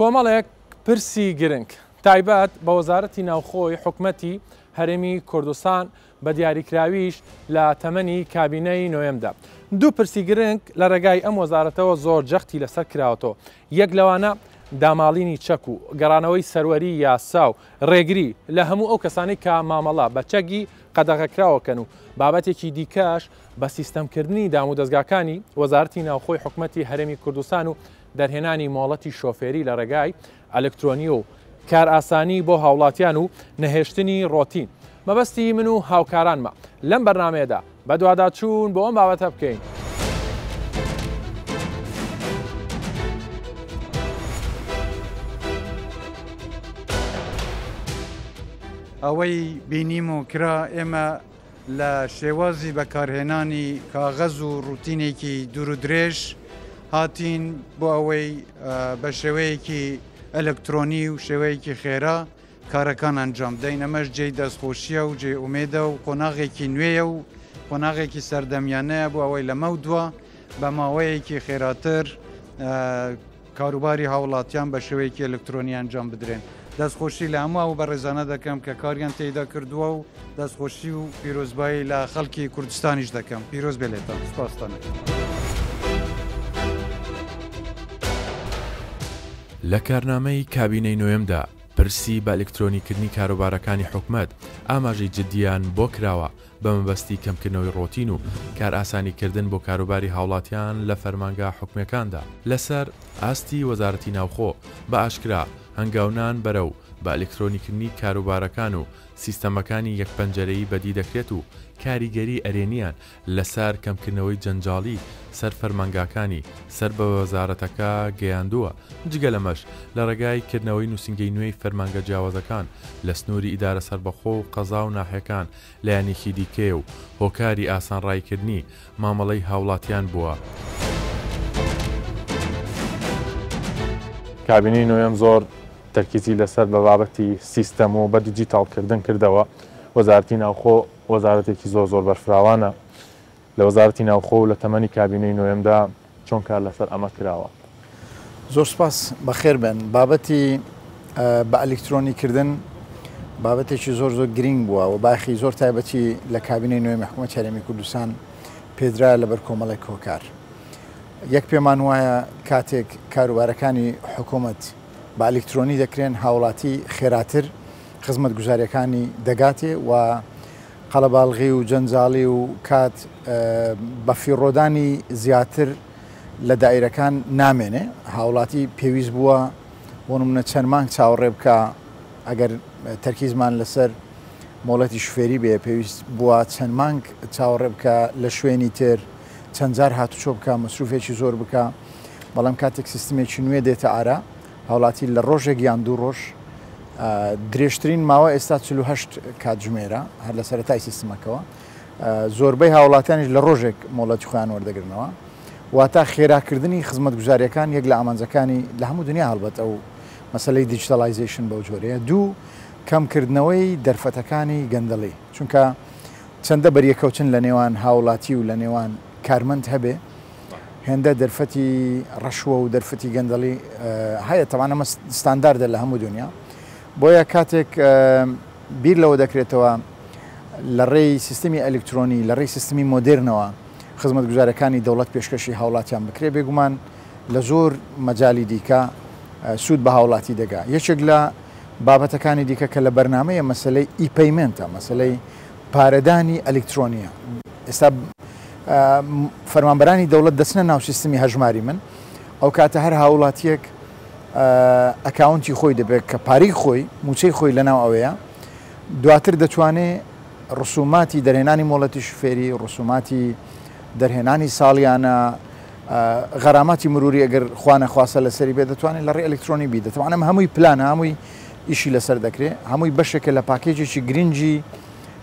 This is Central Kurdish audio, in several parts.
کۆمەڵێک پرسی گرنگ تایبەت بە وەزارەتی ناوخۆی حکومەتی هەرێمی کوردستان بە دیاریکراویش لە تەمەنی کابینەی نوێمدا. دوو پرسی گرنگ لە ڕێگای ئەم وەزارەتەوە زۆر جەختی لەسەر کراوەتەوە. یەک لەوانە داماڵینی چەک و گەڕانەوەی سەروەری یاسا و ڕێگری لە هەموو ئەو کەسانی کە مامەڵە بە چەکی قەدەغەکراوەکەن و بابەتێکی دیکەش بە سیستەمکردنی دام و دەستگاکانی وەزارەتی ناوخۆی حکومەتی هەرێمی کوردستان و دەرهێنانی مۆڵەتی شۆفێری لە ڕێگای ئەلکترۆنی و کار ئاسانی بۆ هاوڵاتیان و نەهێشتنی ڕۆتین. مەبەستی من و هاوکارانمە لەم بەرنامەیەدا بە دوواداچوون بۆ ئەم بابەتە بکەین. ئەوەی بینیم و کرا ئێمە لە شێوازی بەکارهێنانی کاغەز و ڕوتینێکی دوور و درێژ هاتین بۆ ئەوەی بە شێوەیەکی ئەلکترۆنی و شێوەیەکی خێرا کارەکان ئەنجام دەین. ئەمەش جێی دەستخۆشیە و جێ ئومێدە و قۆناغێکی نوێیە و قۆناغێکی سەردەمیانەیە بۆ ئەوەی لە مەودووە بە ماوەیەکی خێراتر کاروباری هاوڵاتیان بە شێوەیەکی ئەلکترۆنی ئەنجام بدرێن. دەستخۆشی لە هەموو و بەڕێزانە دەکەم کە کاریان تێیدا کردووە و دەستخۆشی و پیرۆزبایی لە خەڵکی کوردستانیش دەکەم. پیرۆز بێتان سپاستانە. لە کارنامەی کابینەی نوێمدا پرسی بە ئەلکترۆنیکردنی کاروبارەکانی حکومەت ئاماژەی جددیان بۆ کراوە بە مەبەستی کەمکردنەوەی ڕۆتین و کار ئاسانیکردن بۆ کاروباری هاوڵاتیان لە فەرمانگا حکومەکاندا. لەسەر ئاستی وەزارەتی ناوخۆ بە ئاشکرا هەنگاونان بەرەو بە ئەلکترۆنیکردنی کاروبارەکان و سیستەمەکانی یەکپەنجەرەیی بەدی دەکرێت و کاریگەری ئەرێنیان لەسەر کەمکردنەوەی جەنجاڵی سەر فەرمانگاکانی سەر بە وەزارەتەکە گەیاندووە. جگە لەمەش لە ڕێگای کردنەوەی نووسنگەی نوێی فەرمانگە جیاوازەکان لە سنووری ئیدارە سەربەخۆ و قەزا و ناحیەکان لە یانێکی دیکێ و هۆکاری ئاسانڕایکردنی مامەڵەی هاوڵاتیان بووە. کابینەی نوێم زۆر تەرکیزی لەسەر بە بابەتی سیستەم و بە دیجیتاڵکردن کردەوە. وەزارەتی ناوخۆ وەزارەتێکی زۆر بەرفراوانە لە وەزارەتی ناوخۆ و لە تەمەنی کابینەی نوێمدا چۆن کار لەسەر ئەمە کراوە. زۆر سپاس بەخێر بن. بابەتی بە ئەلکترۆنیکردن بابەتێکی زۆر گرنگ بووە و باخی زۆر تایبەتی لە کابینەی نوێمی حکومەتی هەرێمی کوردستان پێدرا لەبەر کۆمەڵێک هۆکار. یەک پێمان وایە کاتێک کاروبارەکانی حکوومەت بە ئەلکترۆنی دەکرێن هاوڵاتی خێراتر خزمەت گوزاریەکانی دەگاتێ و قەڵەباڵغی و جەنجاڵی و کات بە فیڕۆدانی زیاتر لە دائیرەکان نامێنێ. هاوڵاتی پێویست بووە بۆ نمونە چەند مانگ چاوەڕێ بکە ئەگەر تەرکیزمان لەسەر مۆڵەتی شوفێری بێ پێویست بووە چەند مانگ چاوەڕێ بکە لە شوێنی تر چەند جار هاتوچۆ بکە مەسروفێکی زۆر بکە. بەڵام کاتێک سیستمێکی نوێ دێتە ئارا هاوڵاتی لە ڕۆژێک یان دوو ڕۆژ درێژترین ماوە ئێستا 48 کاتژمێرە هەر لە سەرەتای سیستمەکەەوە زۆربەی هاوڵاتیانیش لە ڕۆژێک مۆڵەتی خۆیان وەردەگرنەوە. واتە خێراکردنی خزمەت گوزاریەکان یەک لە ئامانجەکانی لە هەموو دنیا هەڵبەت ئەو مەسەلەی دیجیتەلایزیشن بەو جۆرەیە. دوو کەمکردنەوەی دەرفەتەکانی گەندەڵی چونکە چەندە بەریەکەوتن لە نێوان هاوڵاتی و لە نێوان کارمەند هەبێ هێندە دەرفەتی ڕەشوە و دەرفەتی گەندەڵی هەیە. تەوانە ئەمە ستانداردە لە هەموو دنیا. بۆیە کاتێک بیر لەوە دەکرێتەوە لە ڕێی سیستمی ئەلکترۆنی لە ڕێی سیستمی مۆدرنەوە خزمەت گوزارەکانی دەوڵەت پێشکەشی هاوڵاتیان بکرێ بێگومان لە زۆر مەجای دیکە سوود بە هاوڵاتی دەگا. یەکێک لە بابەتەکانی دیکە کە لە بەرنامەیە مەسلەی ئیپەیمنتە مەسلەی پارەدانی ئەلکترۆنیە. ئێستا فەرمانبەرانی دەوڵەت دەچنە ناو سیستمی هەژماری من ئەو کاتە هەر هاوڵاتیەک ئەکاونتی خۆی دەبێت کە پارەی خۆی موچەی خۆی لەناو ئەوەیە دواتر دەتوانێت ڕسوماتی دەرهێنانی مۆڵەتی شوفێری ڕسوماتی دەرهێنانی ساڵیانە غەراماتی مروری ئەگەر خوانەخواسە لەسەری بێ دەتوانێت لە ڕێ ئەلکترۆنی بی دەتوانم هەمووی پلانە هەمووی ئیشی لەسەر دەکرێت هەمووی بەشێکە لە پاکێجێکی گرنگی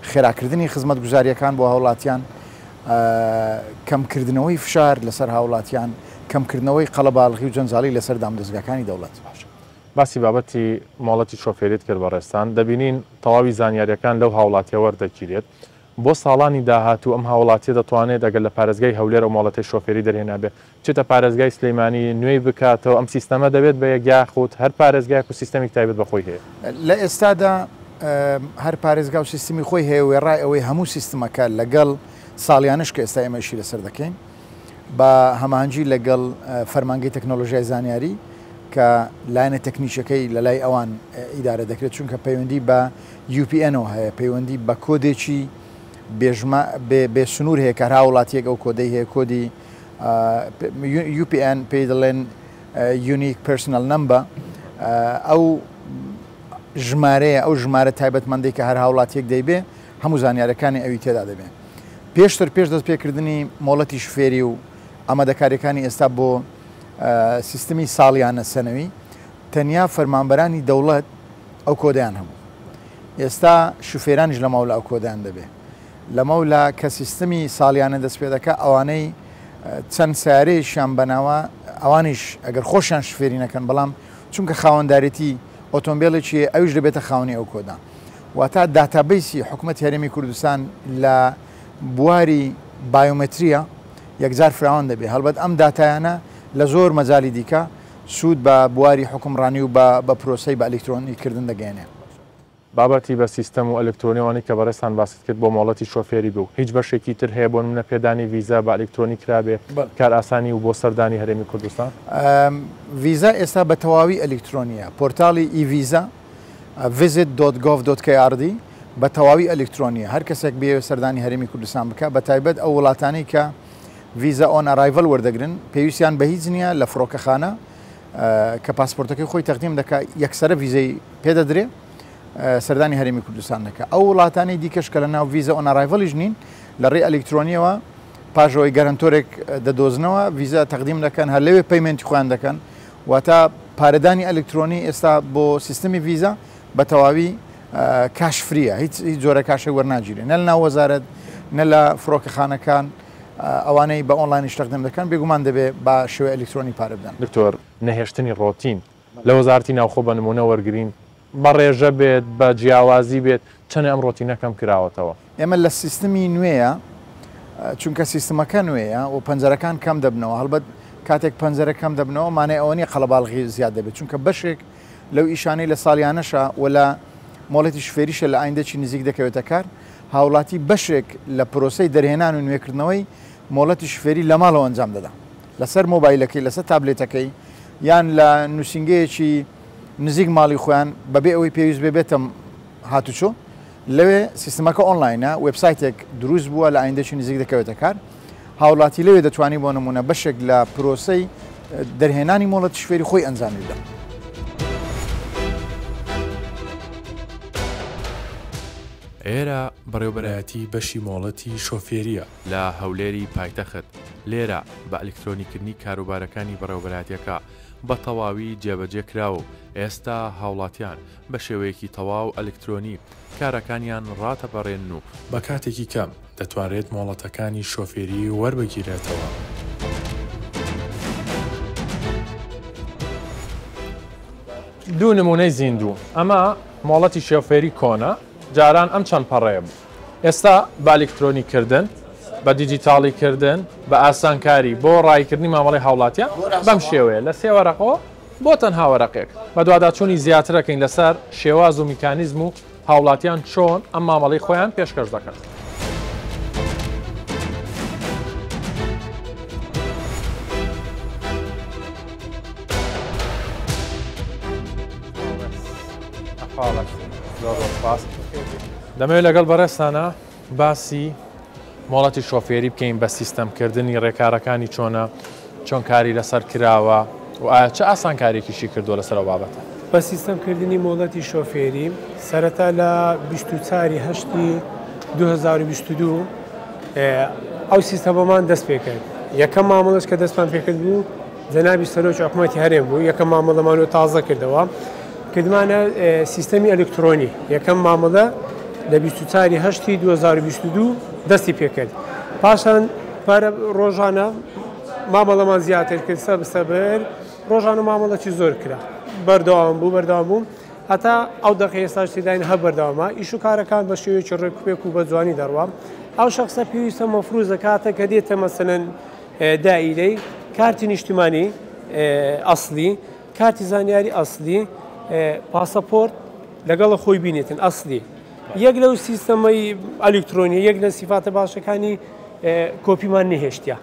خێراکردنی خزمەت گوزاریەکان بۆ هاوڵاتیان کەمکردنەوەی فشار لەسەر هاوڵاتیان کەمکردنەوەی قەڵەباڵغی و جەنجاڵی لەسەر دامدەستگاکانی دەوڵەت. باسی بابەتی مۆڵەتی شۆفێریت کرد بە ڕێستان دەبینین تەواوی زانیاریەکان لەو هاوڵاتیە وەردەگیرێت بۆ ساڵانی داهاتوو ئەم هاوڵاتیە دەتوانێت ئەگەر لە پارێزگای هەولێر و مۆڵەتی شۆفێری دەرهێنا بێ چێتە پارێزگای سلەیمانی نوێی بکاتەوە ئەم سیستەمە دەبێت بە یەکیاخوت هەر پارێزگایك و سیستەمێک تایبەت بەخۆی هەیە لە ئێستادا هەر پارێزگا و سیستمی خۆی هەیە وێڕای ئەوەی هەموو سیستمەکە لەگەڵ ساڵیانش کە ئێستا ئێمەشی لەسەر دەکەین بە هەمانجی لەگەڵ فەرمانگەی تەکنۆلۆژیای زانیاری کە لایەنە تەکنیشەکەی لە لای ئەوان ئیدارە دەکرێت چونکە پەیوەندی بە UPNەوە هەیە پەیوەندی بە کۆدێکی بێ سنوور هەیە کە هاوڵاتیەک ئەو کۆدەی هەیە کۆدی UPN پێی دەڵێن Unique Personal Number ئەو ژمارەیە ئەو ژمارە تایبەتمەندی کە هەر هاوڵاتیەک دەیبێ هەموو زانیارەکانی ئەوی تێدا دەبێت پێشتر پێش دەست پێکردنی مۆڵەتی شوفێری و ئامادەکاریەکانی ئێستا بۆ سیستمی ساڵیانە سەنەوی تەنیا فەرمانبەرانی دەوڵەت ئەو کۆدەیان هەبوو ئێستا شوفێرانیش لە ماولا ئەو کۆدەیان دەبێت لە ماولا کە سیستمی ساڵیانە دەست پێ دەکات ئەوانەی چەند سیارەیەشیان بەناوە ئەوانیش ئەگەر خۆشیان شوفێری نەکەن بەڵام چونکە خاوەنددارەتی ئۆتۆمبیلێکی ئەوش دەبێتە خاوەنی ئەو کۆدا واتە داتابیسی حکوومەتی هەرێمی کوردستان لە بواری بایۆمەتریە یەکجار فراوان دەبێت هەڵبەت ئەم داتایانە لە زۆر مەجای دیکە سوود بە بواری حکومڕانی و بە پرۆسەی بە ئەلکترۆنیکردن دەگەێنێ بابەتی بە سیستەم و ئەلکترۆنیوانی کە بەڕێستان باست کرد بۆ مۆڵەتی شۆفێری بوو هیچ بەشێکی تر هەیە بۆ منە پێدانی ویزا بە ئەلکترۆنی کرابێ کار ئاسانی و بۆ سەردانی هەرێمی کوردستان ویزا ئێستا بە تەواوی ئەلکترۆنیە پۆرتاڵی ئیڤیزا visit.gov.kr بە تەواوی ئەلکترۆنیە هەر کەسێک بێ سەردانی هەرێمی کوردستان بکە بە تایبەت ئەو وڵاتانی کە ویزا ئۆن ئەرایڤل وەردەگرن پێویستیان بە هیچ نییە لە فڕۆکەخانە کە پاسپۆرتەکەی خۆی تەقدیم دەکات یەکسەرە ویزەی پێدەدرێ سەردانی هەرێمی کوردستان دەکە ئەو وڵاتانی دیکەش کە لە ناو ویزە ئۆن ئەرایڤلیش نین لە ڕێ ئەلکترۆنیەوە پاژەوەی گەرانتۆرێک دەدۆزنەوە ویزا تەقدیم دەکەن هەر لەوێ پەیمێنتی خۆیان دەکەن واتە پارەدانی ئەلکترۆنی ئێستا بۆ سیستمی ویزا بە تەواوی کاشفریە هیچ جۆرە کاشە وەرناگیرێ نە لە ناو وەزارەت نە لە فڕۆکەخانەکان ئەوانەی بە ئۆنلاینیش تەقدیم دەکەن بێگومان دەبێت بە شێوە ئەلکترۆنی پارە بدەن دکتۆر نەهێشتنی ڕۆتین لە وەزارەتی ناوخۆ بە نمونە وەرگرین بە ڕێژە بێت بە جیاوازی بێت چەند ئەم ڕۆتینەکەم کراوەتەوە ئێمە لە سیستمی نوێیە چونکە سیستمەکە نوێیە و پەنجەرەکان کەم دەبنەوە هەڵبەت کاتێک پەنجەرە کەم دەبنەوە مانای ئەوە نیە قەڵەباڵغی زیاد دەبێت چونکە بەشێک لەو ئیشانەی لە ساڵیانەشە و لە مۆڵەتی شوفێریشە لە ئایندەکی نزیک دەکەوێتە کار هاوڵاتی بەشێک لە پرۆسەی دەرهێنان و نوێکردنەوەی مۆڵەتی شوفێری لە ماڵەوە ئەنجام دەدا لەسەر مۆبایلەکەی لەسەر تابلێتەکەی یان لە نووسنگەیەکی نزیک ماڵی خۆیان بەبێ ئەوەی پێویست بێتم هاتوچۆ لەوێ سیستمەکە ئۆنلاینە وبسایتێک دروست بووە لە ئایندەکی نزیک دەکەوێتە کار هاوڵاتی لەوێ دەتوانانی بۆ نمونە بەشێک لە پرۆسەی دەرهێنانی مۆڵەتی شوفێری خۆی ئەنجام بدە ئێرە بەڕێوەبەرایەتی بەشی مۆڵەتی شۆفێریە لە هەولێری پایتەخت لێرە بە ئەلکترۆنیکردنی کاروبارەکانی بەڕێوەبەرایەتیەکە بە تەواوی جێبەجێ کراوە و ئێستا هاوڵاتیان بە شێوەیەکی تەواو ئەلکترۆنی کارەکانیان ڕاتەپەڕێن و بە کاتێکی کەم دەتوانرێت مۆڵەتەکانی شۆفێری وەربگیرێتەوە. دوو نمونەی زیندوو ئەمە مۆڵەتی شۆفێری کۆنە جاران ئەم چەند پەڕەیە بوو ئێستا بە ئەلکترۆنیکردن بە دیجیتاڵیکردن بە ئاسانکاری بۆ ڕایکردنی مامەڵی هاوڵاتیان بەم شێوەیە لە سێوەرەقەوە بۆ تەنها وەرەقێک بە دوواداچوونی زیاترەکەین لەسەر شێواز و میکانیزم و هاوڵاتیان چۆن ئەم مامەڵی خۆیان پێشکەش دەکەن. دەمەوێت لەگەڵ بەڕێستانە باسی مۆڵەتی شۆفێری بکەین بە سیستەمکردنی ڕێکارەکانی چۆنە چۆن کاری لەسەر کراوە و ئایا چه ئاسانکاریێکیشی کردووە لەسەرەوە بابەتە. بە سیستەمکردنی مۆڵەتی شۆفێری سەرەتا لە 24/8 2022 ئەو سیستەمەمان دەست پێکرد یەکەم مامەڵەش کە دەستمان پێکرد بوو جەنابی سەرۆکی حکوومەتی هەرێم بوو یەکەم مامەڵەمانەوە تازە کردەوە کردمانە سیستەمی ئەلکترۆنی یەکەم مامەڵە لە 24/8 2022 دەستی پێکرد پاشان پارە ڕۆژانە مامەڵەمان زیاتر کرد سەبر ڕۆژانە مامەڵەکی زۆر کرا بەردەوام بوو هەتا ئەو دقی ئێستا تێداین هە بەردەوامە ئیش و کارەکان بە شێوەیەکی ڕێکوپێک و بە جوانی دەڕوام ئەو شخصە پێویستە مەفروض دەکاتە کە دێتە مەسەلەن دائیرەی کارتی نیشتیمانی ئەسلی کارتی زانیاری ئەسلی پاسەپۆرت لەگەڵ خۆی بینێتن ئەسلی یەک لەو سیستەمەی ئەلکترۆنی یەک لە سیفاتە باشەکانی کۆپیمان نهێشتیا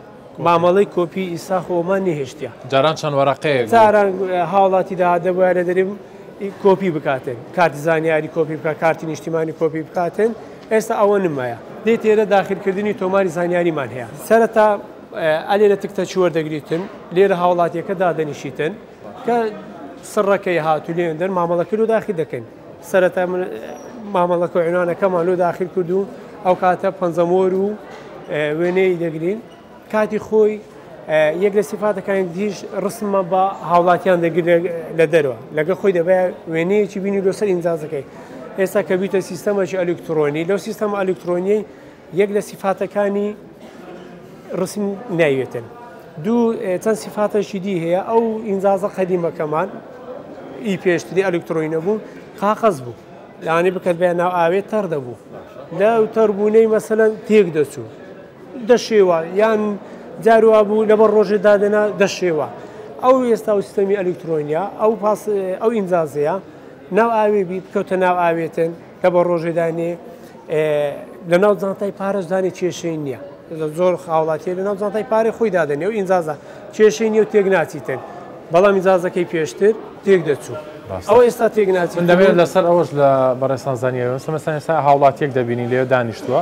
مامەڵی کۆپی ئیسا خۆمان نهێشتیا جاران چەند وەرەقەیە جاران هاوڵاتیدا دەبووە لە دەریم کۆپی بکاتن کارتی زانیاری کۆپی بکات کارتی نیشتیمانی کۆپی بکاتن ئێستا ئەوە نمایە دێت ئێرە داخلکردنی تۆماری زانیاریمان هەیە سەرەتا ئەلێ لە تکتە چوەر دەگریتن لێرە هاوڵاتیەکە دادەنیشیتن کە سڕەکەی هاتو لێندەر مامەڵەکە و داخل دەکەن سەرەتا مامەڵەکە عینوانەکەمان لۆ داخل کردو ئەو کاتە پەنجەمۆر و وێنەی دەگرین کاتی خۆی یەک لە سیفاتەکانی دیش ڕسممە بە هاوڵاتیان دەگرێت لە دەرەوە لەگە خۆی دەبێت وێنەیەکی بینی لەسەر ئینجازەکەی ئێستا کە بیتە سیستەمەکی ئەلکترۆنی لەو سیستەم ئەلکترۆنیی یەک لە سیفاتەکانی ڕسم ناوێتن دوو چەند سیفاتەشی دی هەیە ئەو ئینجازە قەدیمەکەمان ئی پێشتری ئەلکترۆنی نەبوو قاقەز بوو لانی بکەت بێ ناو ئاوێت تەر دەبوو لەو تەربوونەی مەسەلەن تێک دەچوو دەشێوە یان جاروا بوو لەبەر ڕۆژێ دادەنا دەشێوە ئەو ئێستا و سیستەمی ئەلکترۆنیا ئەو ئینجازەیە ناو ئاوێ بیت کەوتە ناو ئاوێتن لە بە ڕۆژێدانێ لە ناو جانتای پارەشدانی کێشەی نییە زۆر خاوڵاتیە لە ناو جانتای پارێ خۆی دادەنێ و ئینجازە کێشەی نیە و تێک ناچیتن بەڵام ئینجازەکەی پێشتر تێک دەچوو ئەو ئێستا تێک ناچیت دەبێت لەسەر ئەوش لە بەڕێستان زانیاری مەسەن ئێستا هاوڵاتیەک دەبینی لێ دانیشتووە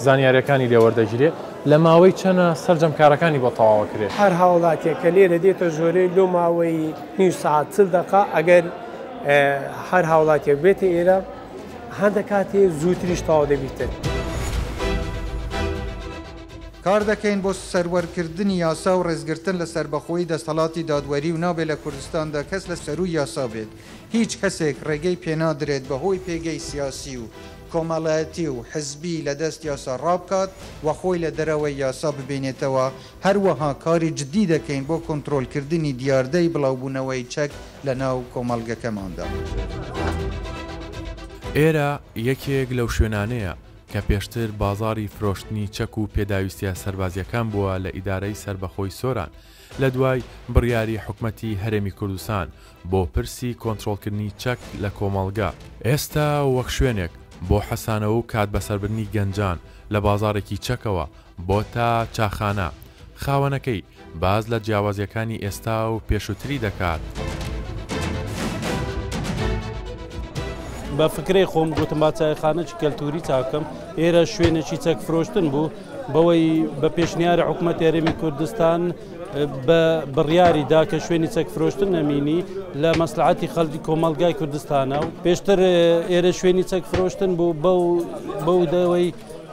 زانیاریەکانی لێوەردەگیرێت لە ماوەی چەنە سەرجەمکارەکانی بۆ تەواوە کرێت هەر هاوڵاتێک کە لێرە دێتە ژۆرەی لۆ ماوەی نی ساعت 40 دقیقە ئەگەر هەر هاوڵاتێک بێتە ئێرە هەندە کاتێ زووتریش تەواو دەبیتن کار دەکەین بۆ سەروەرکردنی یاسا و ڕێزگرتن لە سەربەخۆیی دەسەڵاتی دادوەری و نابێت لە کوردستاندا کەس لە سەروی یاسا بێت هیچ کەسێک ڕێگەی پێنادرێت بەهۆی پێگەی سیاسی و کۆمەڵایەتی و حزبی لە دەست یاسا ڕابکات و خۆی لە دەرەوەی یاسا ببینێتەوە هەروەها کاری جدی دەکەین بۆ کۆنتڕۆلکردنی دیاردەی بڵاوبوونەوەی چەک لە ناو کۆمەڵگەکەماندا. ئێرە یەکێک لەو شوێنانەیە کە پێشتر بازاری فرۆشتنی چەک و پێداویستیە سەربازیەکان بووە لە ئیدارەی سربەخۆی سۆران لە دوای بڕیاری حکومەتی هەرێمی کوردستان بۆ پرسی کۆنتڕۆلکردنی چەک لە کۆمەڵگا ئێستا وەک شوێنێک بۆ حەسانەوە و کات بەسەربردنی گەنجان لە بازارێکی چەکەوە بۆ تا چاخانە خاوەنەکەی باز لە جیاوازیەکانی ئێستا و پێشووتری دەکات. بە فکرەی خۆم گوتم با چایخانەی کەلتوری چاکەم ئێرە شوێنێکی چەک فرۆشتن بوو بەوەی بە پێشنیاری حکوومەت هەرێمی کوردستان بە بڕیاریدا کە شوێنی چەک فرۆشتن نەمینی لە مەسلحەتی خەڵکی کۆمەڵگای کوردستانە و پێشتر ئێرە شوێنی چەک فرۆشتن بوو بەو دەوەی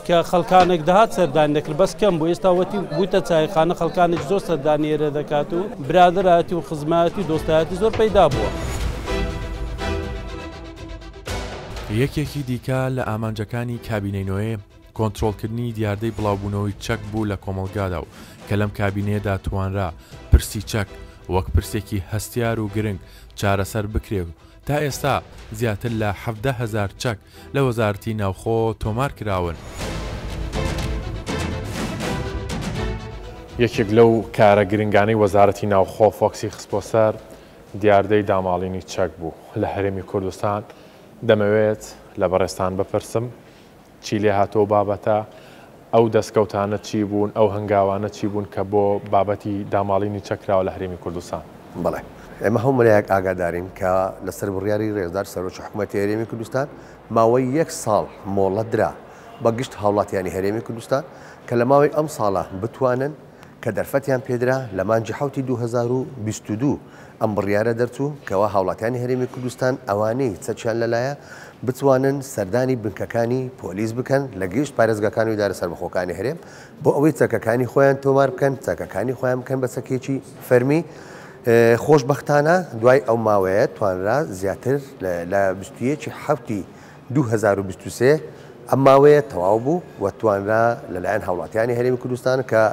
کە خەڵکانێک دەهات سەردانی دەکرد بەس کەم بوو ئێستا وەتی بوویتە چایخانە خەڵکانێک زۆر سەردانی ئێرە دەکات و برادەراتی و خزمەتی دۆستایەتی زۆر پەیدا بووە. یەکێکی دیکە لە ئامانجەکانی کابینەی نوێ کۆنتڕۆلکردنی دیاردەی بڵاوبوونەوەی چەک بوو لە کۆمەڵگادا و کە لەم کابینەیەدا توانرا پرسی چەک وەک پرسێکی هەستیار و گرنگ چارەسەر بکرێ و تا ئێستا زیاتر لە 17,000 چەک لە وەزارەتی ناوخۆ تۆمار کراون. یەکێک لەو کارە گرنگانەی وەزارەتی ناوخۆ فۆکسی خستبۆ سەر دیاردەی داماڵینی چەک بوو لە هەرێمی کوردستان. دەمەوێت لە بەڕێستان بپرسم چی لێ هاتۆ بابەتە ئەو دەستکەوتانە چی بوون ئەو هەنگاوانە چی بوون کە بۆ بابەتی داماڵینی چەکراوە لە هەرێمی کوردستان. بڵێ ئێمە هەموویەک ئاگادارین کە لەسەر بڕیاری ڕێزدار سەرۆکی حکوومەتی هەرێمی کوردستان ماوەی 1 ساڵ مۆڵەت درا بە گشت هاوڵاتیانی هەرێمی کوردستان کە لە ماوەی ئەم ساڵە بتوانن کە دەرفەتیان پێدرا لە مانجی 2022 ئەم بڕیارە دەرچوو کەەوە هاوڵاتیانی هەرێمی کوردستان ئەوانەی چەکیان لەلایە بتوانن سەردانی بنکەکانی پۆلیس بکەن لە گەشت پارێزگاکان و ئیدارە سەربەخۆکانی هەرێم بۆ ئەوەی چەکەکانی خۆیان تۆمار بکەن چەکەکانی خۆیان بکەن بە چەکێکی فەرمی. خۆشبەختانە دوای ئەو ماوەیە توانرا زیاتر لە 21/7/2023 ئەم ماوەیە تەواو بوو و توانرا لەلایەن هاوڵاتیانی هەرێمی کوردستان کە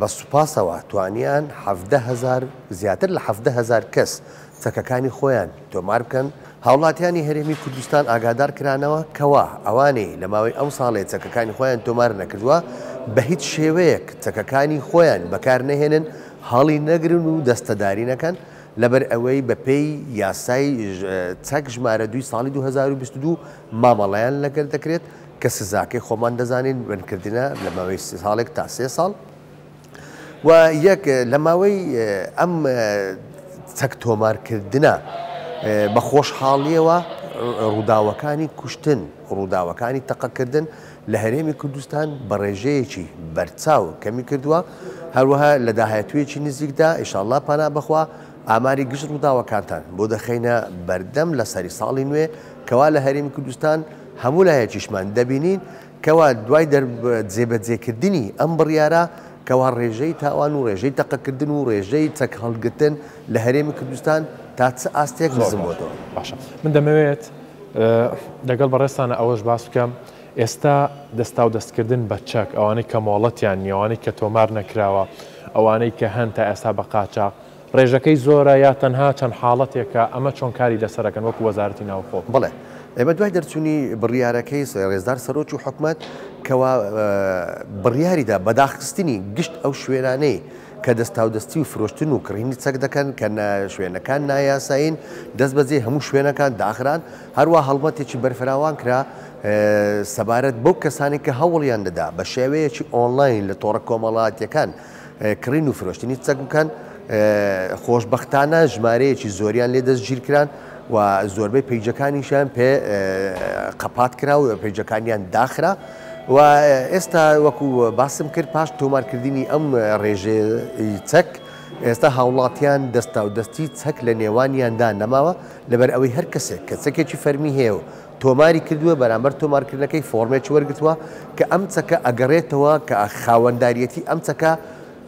بە سوپاسەوە توانیان 17,000 زیاتر لە 17,000 کەس چەکەکانی خۆیان تۆمار بکەن هاوڵاتیانی هەرێمی کوردستان ئاگادار کرانەوە کەوا ئەوانەی لە ماوەی ئەم ساڵێ چەکەکانی خۆیان تۆمار نەکردووە بە هیچ شێوەیەک چەکەکانی خۆیان بەکار نەهێنن هەڵی نەگرن و دەستەداری نەکەن لەبەر ئەوەی بەپێی یاسای چەک ژمارە 2 ساڵی 2022 مامەڵەیان لەگەر دەکرێت کە سزاکەی خۆمان دەزانین بنکردنە لە ماوەی ساڵێک تا 3 ساڵ و یەک لە ماوەی ئەم چەک تۆمارکردنە بە خۆشحاڵیەوە ڕووداوەکانی کوشتن ڕووداوەکانی تەقەکردن لە هەرێمی کوردستان بە ڕێژەیەکی بەرچاو کەمی کردووە هەروەها لە داهاتوویەکی نزیکدا ئیشاءالله پانا بخوا ئاماری گشت ڕووداوەکانتان بۆ دەخەینە بەردەم لە سەری ساڵی نوێ کەوا لە هەرێمی کوردستان هەموو لایەکیشمان دەبینین کەوا دوای جێبەجێکردنی ئەم بڕیارە کەوا ڕێژەی تاوان و ڕێژەی تەقەکردن و ڕێژەی چەک هەڵگرتن لە هەرێمی کوردستان تا چ ئاستێک نزم بۆتەوە. باشە من دەمەوێت لەگەڵ بەڕێستانە ئەوەش باس بکەم ئێستا دەستا و دەستکردن بە چەک ئەوانەی کە مۆڵەتیان نیەوانەی کە تۆمار نەکراوە ئەوانەی کە هەن تا ئێستا بە قاچاق ڕێژەکەی زۆرە یا تەنها چەند حاڵەتێکە ئەمە چۆن کاری لەسەرەکەن وەکو وەزارەتی ناوخۆ بڵێ ئێمە دوای دەرچوونی بڕیارەکەی ڕێزدار سەرۆکی حکومەت کەوا بڕیاریدا بەداخستنی گشت ئەو شوێنانەی کە دەستا و دەستی و فرۆشتن و کڕینی چەک دەکەن کە شوێنەکان نایاساین دەست بەجێ هەموو شوێنەکان داخران هەروە هەڵمەتێکی بەرفراوان کرا سەبارەت بەو کەسانی کە هەوڵیان دەدا بە شێوەیەکی ئۆنلاین لە تۆڕە کۆمەڵاتیەکان کڕین و فرۆشتنی چەک بکەن خۆشببختانە ژمارەیەکی زۆریان لێ دەستگیرکران و زۆربەی پیجەکانیشان پێ قەپات کرا و پیجەکانیان داخرا و ئێستا وەکو باسم کرد پاش تۆمارکردنی ئەم ڕێژەی چەک ئێستا هاوڵاتیان دەستا و دەستی چەک لە نێوانیاندا نەماوە لەبەر ئەوەی هەر کەسێک کە چەکێکی فەرمی هەیە و تۆماری کردووە بەرامبەر تۆمارکردنەکەی فۆرمێکی وەرگتووە کە ئەم چەکە ئەگەڕێتەوە کە خاوەنداریەتی ئەم چەکە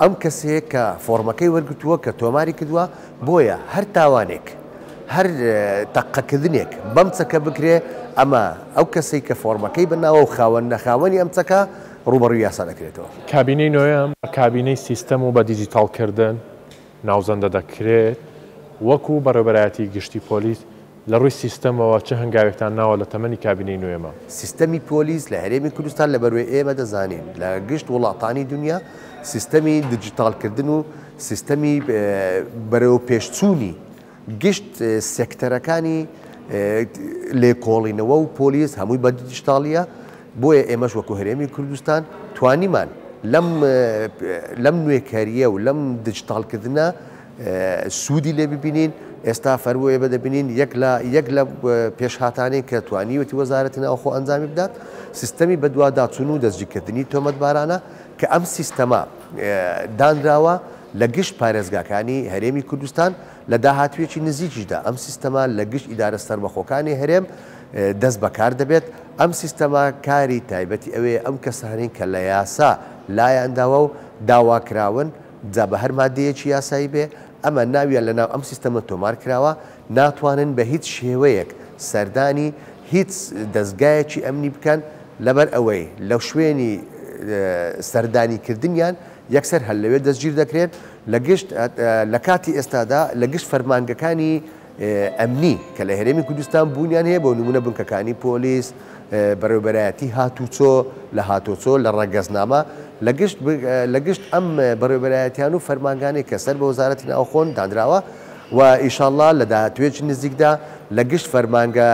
ئەم کەسەیە کە فۆرمەکەی وەرگتووە کە تۆماری کردووە بۆیە هەر تاوانێک هەر تەقەکردنێک بەم چەکە بکرێ ئەمە ئەو کەسەی کە فۆرمەکەی بناوە و خاوەن نەخاوەنی ئەم چەکە ڕوبەڕووی یاسا دەکرێتەوە. کابینەی نوێم کابینەی سیستەم و بە دیجیتالکردن ناوزەندە دەکرێت وەکو بەڕێوەبەرایەتی گشتی پۆلیس لە ڕووی سیستەمەوە چه هەنگاوێکتان ناوە لە تەمەنی کابینەی نوێمە. سیستەمی پۆلیس لە هەرێمی کوردستان لە بەروێ ئێمە دەزانین لە گشت وڵاتانی دنیا سیستەمی دیجیتالکردن و سیستەمی بەرەو پێشچوونی گشت سێکتەرەکانی لێکۆڵینەوە و پۆلیس هەمووی بە دیجیتاڵیە بۆیە ئێمەش وەکو هەرێمی کوردستان توانیمان لەم نوێکاریە و لەم دیجیتالکردنە سوودی لێ ببینین ئێستا فەرموویە بەدەبینین یەک لە پێشهاتانەی کە توانیوەتی وەزارەتی ناوخۆ ئەنجامی بدات سیستەمی بەدواداچوون و دەستگیرکردنی تۆمەتبارانە کە ئەم سیستەما دانراوە لە گشت پارێزگاکانی هەرێمی کوردستان لە داهاتوێکی نزیکیشدا ئەم سیستەما لە گشت ئیدارە سەربەخۆکانی هەرێم دەست بەکار دەبێت ئەم سیستەما کاری تایبەتی ئەوەیە ئەم کەسانی کە لە یاسا لایەنداوە و داواکراون جا بە هەر مادەیەکی یاسایی بێ ئەمە ناویان لەناو ئەم سیستەمە تۆمار کراوە ناتوانن بە هیچ شێوەیەک سەردانی هیچ دەستگایەکی ئەمنی بکەن لەبەر ئەوەی لەو شوێنی سەردانیکردنیان یەکسەر هەل لەوێ دەستگیر دەکرێت لە گشت لە کاتی ئێستادا لە گشت فەرمانگەکانی ئەمنی کە لە هەرێمی کوردستان بوونیان هەیە بۆ نمونە بنکەکانی پۆلیس بەڕێوەبەرایەتی هاتوچۆ لە هاتۆچۆ لە ڕەگەزنامە لە گشت ئەم بەڕێوەبەرایەتیان و فەرمانگانی کە سەر بە وەزارەتی ناوخۆن دانراوە و ئیشاءالله لە داهاتوێکی نزیکدا لە گشت فەرمانگە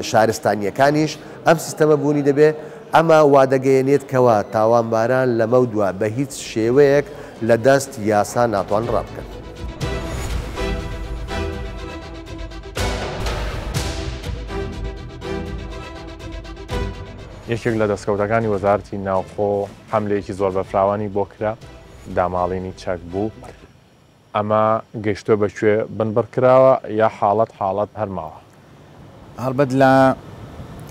شارستانیەکانیش ئەم سیستەمە بوونی دەبێت ئەمە وادەگەیەنێت کەوا تاوانباران لەمە دووە بە هیچ شێوەیەک لە دەست یاسا ناتوان ڕابکەن. یەکێک لە دەستکەوتەکانی وەزارەتی ناوخۆ حەملەیەکی زۆر بەفراوانی بۆ کرا داماڵینی چەک بوو ئەمە گەیشتۆ بەکوێ بنبڕ کراوە یا حاڵەت هەرماوە هەڵبەت لە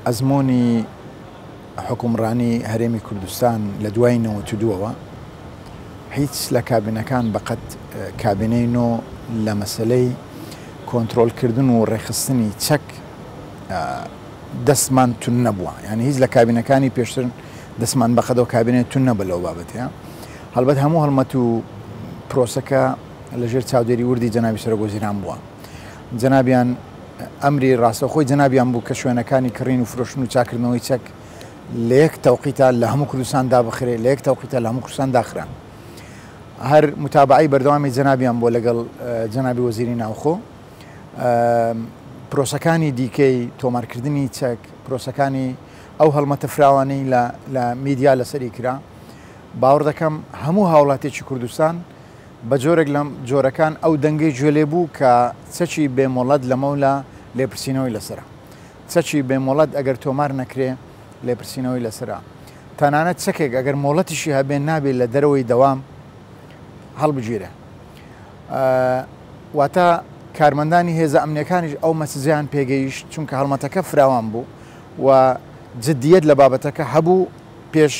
ئەزمۆنی حکومڕانی هەرێمی کوردستان لە دوای 92ەوە هیچ لە کابینەکان بەقەت کابینەی نۆ لە مەسلەی کۆنتترۆلکردن و ڕێخستنی چەک دەستمان تون نەبووە یعنی هیچ لە کابینەکانی پێشتر دەستمان بەقەدەوە کابینێت تون نەبە لەو بابەتەیە هەڵبەت هەموو هەڵمەت و پرۆسەکە لەژێر چاودێری وردی جەنابی سەرۆکوەزیران بووە جەنابیان ئەمری ڕاستەخۆی جەنابیان بوو کە شوێنەکانی کڕین و فرۆشتن و چاکردنەوەی چەک لە یەک تەوقیتە لە هەموو کوردستان دابخرێ لە یەک تەوقیتە لە هەموو کوردستان داخران هەر متابعی بەردەوامی جەنابیان بۆ لەگەڵ جەنابی وەزیری ناوخۆ پرۆسەکانی دیکەی تۆمارکردنی چەک پرۆسەکانی ئەو هەڵمەتە فراوانەی لە میدیا لەسەری کرا باوەڕ دەکەم هەموو هاوڵاتێکی کوردستان بە جۆرێک لەم جۆرەکان ئەو دەنگەی گوێلێ بوو کە چەکی بێمۆڵەت لەمەولا لێپرسینەوەی لەسرە چەکی بێمۆڵەت ئەگەر تۆمار نەکرێ لێپرسینەوەی لەسرە تەنانەت چەکێک ئەگەر مۆڵەتیشی هەبێن نابێت لە دەرەوەی دەوام هەڵبگیرە واتە کارمەندانی هێزە ئەمنیەکانیش ئەو مەسزیان پێگەیشت چونکە هەڵمەتەکە فراوان بوو و جدیەت لە بابەتەکە هەبوو پێش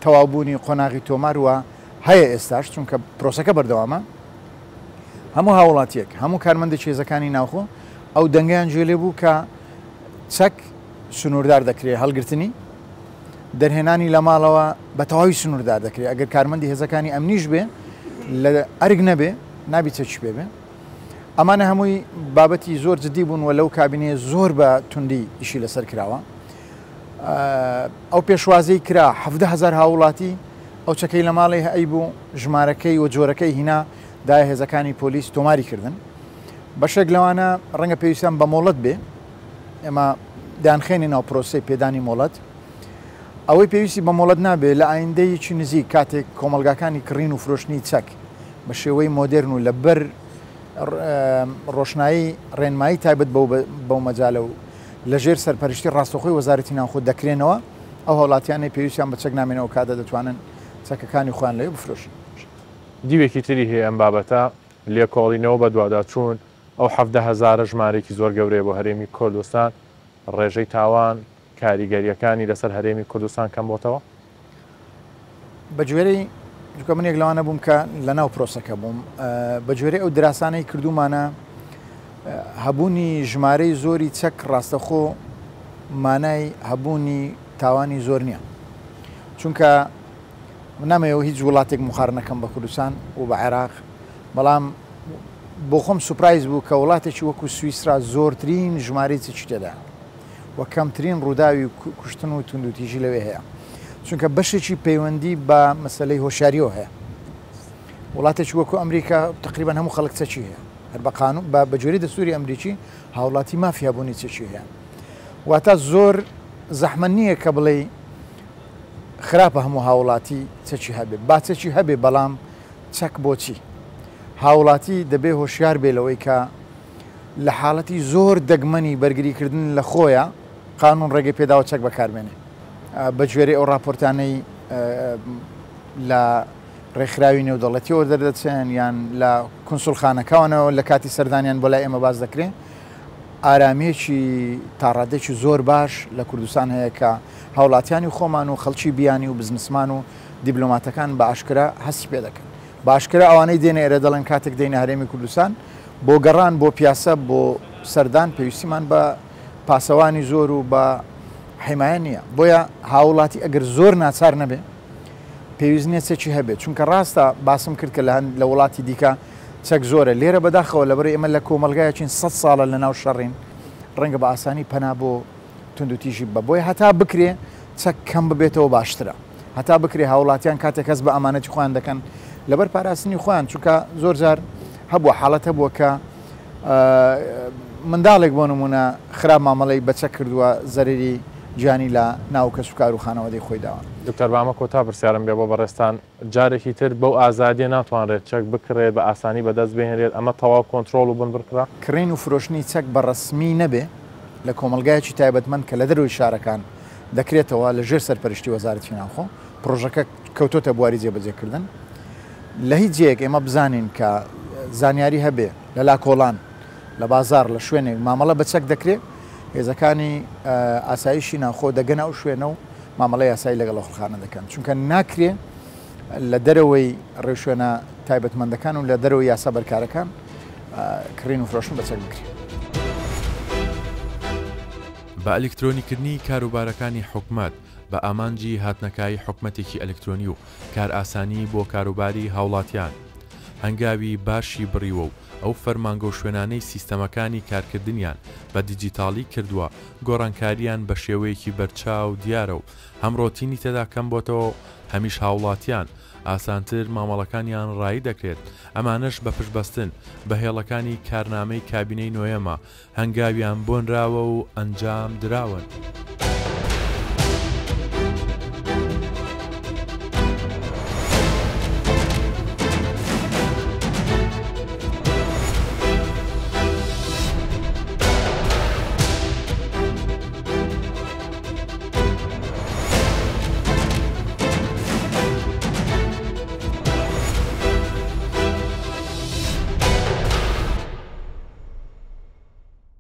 تەواوبوونی قۆناغی تۆمار وە هەیە ئێستاش چونکە پرۆسەکە بەردەوامە هەموو هاوڵاتیەک هەموو کارمەندە چێزەکانی ناوخۆ ئەو دەنگیان گوێلێ بوو کە چەک سنووردار دەکرێت هەڵگرتنی دەرهێنانی لە ماڵەوە بە تەواوی سنووردار دەکرێت ئەگەر کارمەندی هێزەکانی ئەمنیش بێ لە ئەرگ نەبێ نابی چەکی پێ بێ ئەمانە هەمووی بابەتی زۆر جدی بوون و لەو کابینەیە زۆر بە توندی ئیشی لەسەر کراوە ئەو پێشوازەی کرا 70,000 هاوڵاتی ئەو چەکەی لە ماڵی هەئی بوو ژمارەکەی و جۆرەکەی هینا دای هێزەکانی پۆلیس تۆماری کردن بەشێک لەوانە ڕەنگە پێویستیان بە مۆڵەت بێ ئێمە دانخێنی ناو پرۆسی پێدانی مۆڵەت ئەوەی پێویستی بە مۆڵەت نابێت لە ئایندەیەکی نزیک کاتێک کۆمەلگاکانی کڕین و فرۆشتنی چەک بە شێوەی مۆدرن و لەبەر ڕۆشنایی ڕێنمایی تایبەت بەو مەجالە و لەژێر سەرپەرشتی ڕاستەخۆی وەزارەتی ناوخۆ دەکرێنەوە ئەو هەوڵاتیانی پێویستیان بە چەک نامێنەوە کاتە دەتوانن چەکەکانی خۆیان لەوێ بفرۆشن دیوێکی تری هەیە ئەم بابەتە لێکۆڵینەوە بە دوواداچوون ئەو 70,000 ژمارێکی زۆر گەورەیە بۆ هەرێمی کوردستان ڕێژەی تاوان کاریگەریەکانی لەسەر هەرێمی کوردستان کەم بۆتەوە بە گوێرەی چونکە من یەک لەوانە بووم کە لە ناو پرۆسەکە بووم بە گوێرەی ئەو دراسانەی کردومانە هەبوونی ژمارەی زۆری چەک ڕاستەخۆ مانای هەبوونی تاوانی زۆر نییە چونکە نامەوە هیچ وڵاتێک مخارنەکەم بە کوردستان و بە عێراق بەڵام بۆ خۆم سوپرایز بوو کە وڵاتێکی وەکو سوئیسرا زۆرترین ژمارەی چکی تێدا وە کەمترین ڕووداوی کوشتن و توندوتیژی لەوێ هەیە چونکە بەشێکی پەیوەندی بە مەسلەی هۆشیاریەوە هەیە وڵاتێکی وەکو ئەمریکا تقریبان هەموو خەڵک چەکی هەیە هەر بە قانون بە جۆری دەستوری ئەمریکی هاوڵاتی مافیا بوونی چەکی هەیە واتە زۆر زەحمەت نییە کە بڵێ خراپە هەموو هاوڵاتی چەکی هەبێ با چەکی هەبێ بەڵام چەک بۆچی هاوڵاتی دەبێ هۆشیار بێ لەوەی کە لە حاڵەتی زۆر دەگمەنی بەرگریکردن لە خۆیە قانون ڕێگەی پێداوە چەک بەکارمێنێ بە گوێرەی ئەو راپۆرتانەی لە ڕێکخراوی نێودەوڵەتیەوە دەردەچێن یان لە کنسولخانەکەوانەوە لە کاتی سەردانیان بۆ لای ئێمە باز دەکرێن ئارامێکی تاڕادێکی زۆر باش لە کوردستان هەیە کە هاوڵاتیانی خۆمان و خەڵکی بیانی و بزنسمان و دیبلۆماتەکان بە ئاشکرا هەستی پێ دەکەن باشکرا ئەوانەی دێنە ئێرە دەڵێن کاتێک دێنە هەرێمی کوردستان بۆ گەڕان بۆ پیاسە بۆ سەردان پێویستیمان بە پاسەوانی زۆر و بە حیمایە نییە بۆیە هاوڵاتی ئەگەر زۆر ناچار نەبێ پێویست نییە چەکی هەبێت چونکە ڕاستە باسم کرد کە لە وڵاتی دیکە چەک زۆرە لێرە بەداخەوە لەبەر ئێمە لە کۆمەلگایەکین 100 ساڵە لە ناو شەڕین ڕەنگە بە ئاسانی پەنا بۆ توندوتیژی بە بۆی هەتا بکرێ چەک کەم ببێتەوە باشترە هەتا بکرێ هاوڵاتیان کاتێک کەس بە ئەمانەتی خۆیان دەکەن لەبەر پاراستنی خۆیان چونکە زۆر جار هەبووە حاڵەت هەبووە کە منداڵێک بۆ نمونە خراپ مامەڵەی بەچە کردووە زەرری گیانی لە ناو کەس و کار و خانەوەدەی خۆی داوە دکتەر بامە کۆتا پرسیارم بێ بۆ بەڕێستان جارێکی تر بەو ئازادیە ناتوانرێت چەک بکرێت بە ئاسانی بەدەست بهێنرێت ئەمە تەواو کۆنتترۆل و بنبڕکرا کڕین و فرۆشتنی چەک بە ڕسمی نەبێ لە کۆمەلگایەکی تایبەتمەند کە لە دەروی شارەکان دەکرێتەوە لە ژێر سەرپەرشتی وەزارەتی ناوخۆ پرۆژەکە کەوتۆتە بواری جێبەجێکردن لە هیچ جێک ئێمە بزانین کە زانیاری هەبێ لە لاکۆڵان لە بازار لە شوێنێک مامەڵە بە چەک دەکرێت هێزەکانی ئاسایشی ناوخۆ دەگەنە ئەو شوێنە و مامەڵی یاسایی لەگەڵ خەڵخانە دەکەن چونکە ناکرێ لە دەرەوەی ڕێشوێنە تایبەتمەندەکان و لە دەرەوەی یاسا بەرکارەکان کڕین و فرۆشتن بە چەک بکرێت بە ئەلکترۆنیکردنی کاروبارەکانی حکومەت بە ئامانجی هاتنەکای حکومەتێکی ئەلکترۆنی و کار ئاسانی بۆ کاروباری هاوڵاتیان هەنگاوی باشی بڕیوە و ئەو فەرمانگە و شوێنانەی سیستەمەکانی کارکردنیان بە دیجیتاڵی کردووە گۆڕانکاریان بە شێوەیەکی بەرچاو دیارە و هەمڕۆتینی تێدا کەم بۆتەوە هەمیش هاوڵاتیان ئاسانتر مامەڵەکانیان ڕایی دەکرێت ئەمانش بە پشتبەستن بە هێڵەکانی کارنامەی کابینەی نۆیەمە هەنگاویان بۆنراوە و ئەنجام دراون.